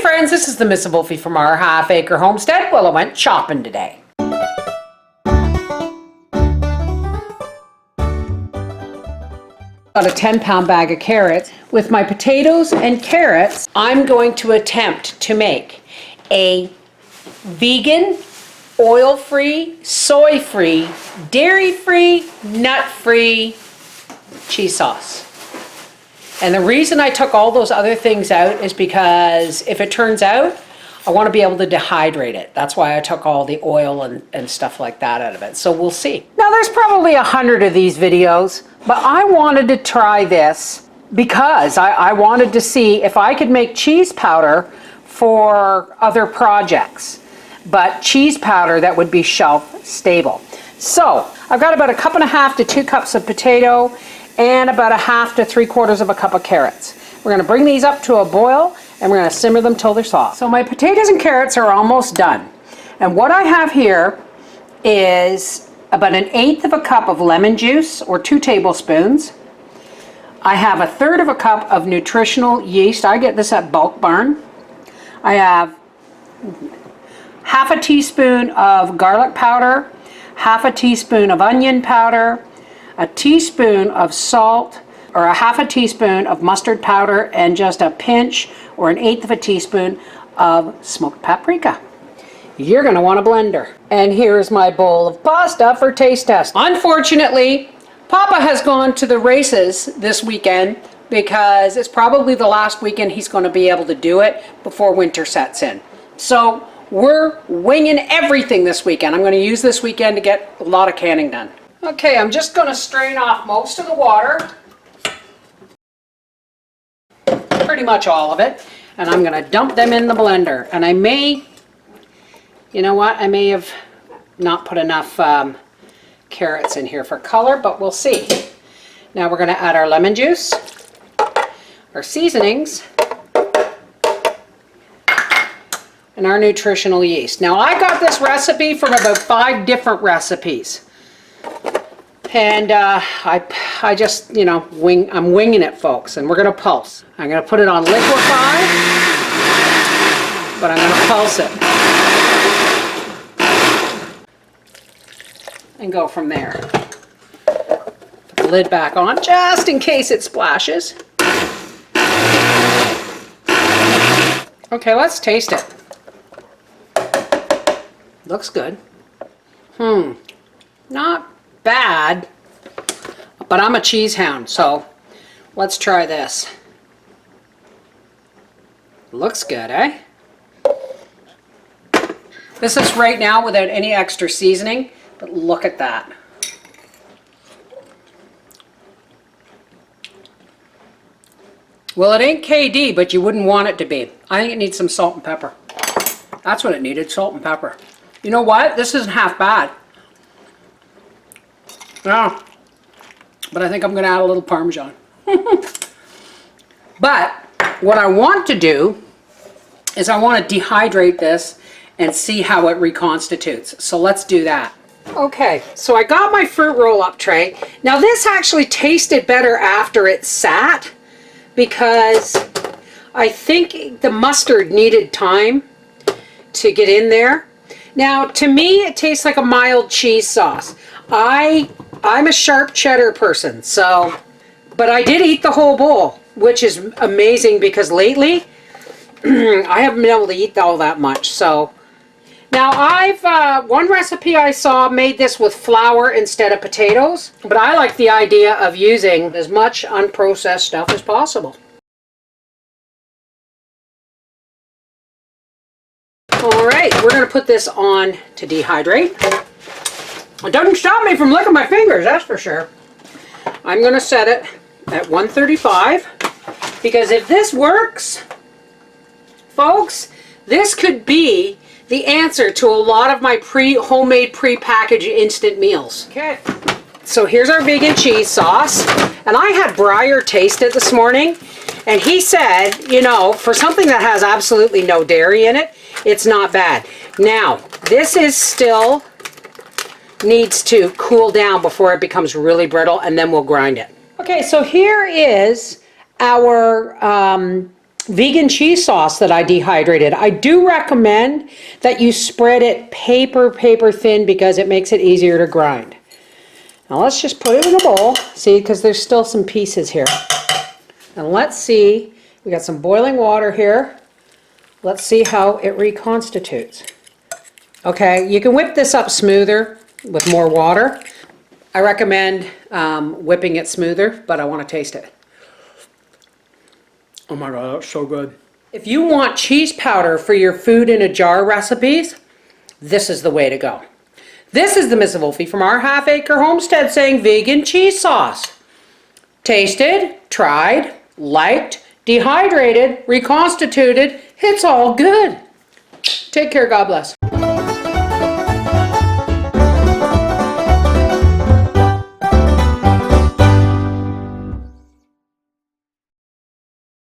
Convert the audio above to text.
friends, this is the Miss Wolfie from our half-acre homestead. Well, I went shopping today. Got a 10-pound bag of carrots. With my potatoes and carrots, I'm going to attempt to make a vegan, oil-free, soy-free, dairy-free, nut-free cheese sauce. And the reason I took all those other things out is because if it turns out, I want to be able to dehydrate it. That's why I took all the oil and stuff like that out of it. So we'll see. Now there's probably 100 of these videos, but I wanted to try this because I wanted to see if I could make cheese powder for other projects, but cheese powder that would be shelf stable. So I've got about 1.5 cups to 2 cups of potato and about 1/2 to 3/4 of a cup of carrots. We're going to bring these up to a boil and we're going to simmer them till they're soft. So my potatoes and carrots are almost done. And what I have here is about 1/8 cup of lemon juice, or 2 tablespoons. I have 1/3 cup of nutritional yeast. I get this at Bulk Barn. I have 1/2 teaspoon of garlic powder, 1/2 teaspoon of onion powder, a teaspoon of salt, or 1/2 teaspoon of mustard powder, and just a pinch or 1/8 teaspoon of smoked paprika. You're going to want a blender. And here's my bowl of pasta for taste test. Unfortunately, Papa has gone to the races this weekend because it's probably the last weekend he's going to be able to do it before winter sets in. So we're winging everything this weekend. I'm going to use this weekend to get a lot of canning done. Okay, I'm just going to strain off most of the water. Pretty much all of it. And I'm going to dump them in the blender. And I may, you know what, I may have not put enough carrots in here for color, but we'll see. Now we're going to add our lemon juice, our seasonings, and our nutritional yeast. Now I got this recipe from about 5 different recipes. And I just, you know, I'm winging it, folks, and we're going to pulse. I'm going to put it on liquefy, but I'm going to pulse it. And go from there. Put the lid back on, just in case it splashes. Okay, let's taste it. Looks good. Not bad, but I'm a cheese hound, so let's try this. Looks good, eh? This is right now without any extra seasoning, but look at that. Well, it ain't KD, but you wouldn't want it to be. I think it needs some salt and pepper. That's what it needed, salt and pepper. You know what? This isn't half bad. Yeah, but I think I'm going to add a little Parmesan. But what I want to do is I want to dehydrate this and see how it reconstitutes. So let's do that. Okay, so I got my fruit roll-up tray. Now this actually tasted better after it sat because I think the mustard needed time to get in there. Now to me it tastes like a mild cheese sauce. I'm a sharp cheddar person, so, but I did eat the whole bowl, which is amazing because lately I haven't been able to eat all that much. So now one recipe I saw made this with flour instead of potatoes, but I like the idea of using as much unprocessed stuff as possible. All right, we're going to put this on to dehydrate. It doesn't stop me from licking my fingers, that's for sure. I'm going to set it at 135 because if this works, folks, this could be the answer to a lot of my homemade pre-packaged instant meals. Okay, so here's our vegan cheese sauce. And I had Briar taste it this morning, and he said, you know, for something that has absolutely no dairy in it, it's not bad. Now, this is still needs to cool down before it becomes really brittle, and then we'll grind it. Okay, so here is our vegan cheese sauce that I dehydrated. I do recommend that you spread it paper thin because it makes it easier to grind. Now let's just put it in a bowl, see, because there's still some pieces here. And let's see, we got some boiling water here. Let's see how it reconstitutes. Okay, you can whip this up smoother with more water. I recommend whipping it smoother, but I want to taste it. Oh my God, that's so good. If you want cheese powder for your food in a jar recipes, this is the way to go. This is the Miss Wolfie from our half-acre homestead saying vegan cheese sauce. Tasted, tried, liked, dehydrated, reconstituted, it's all good. Take care, God bless.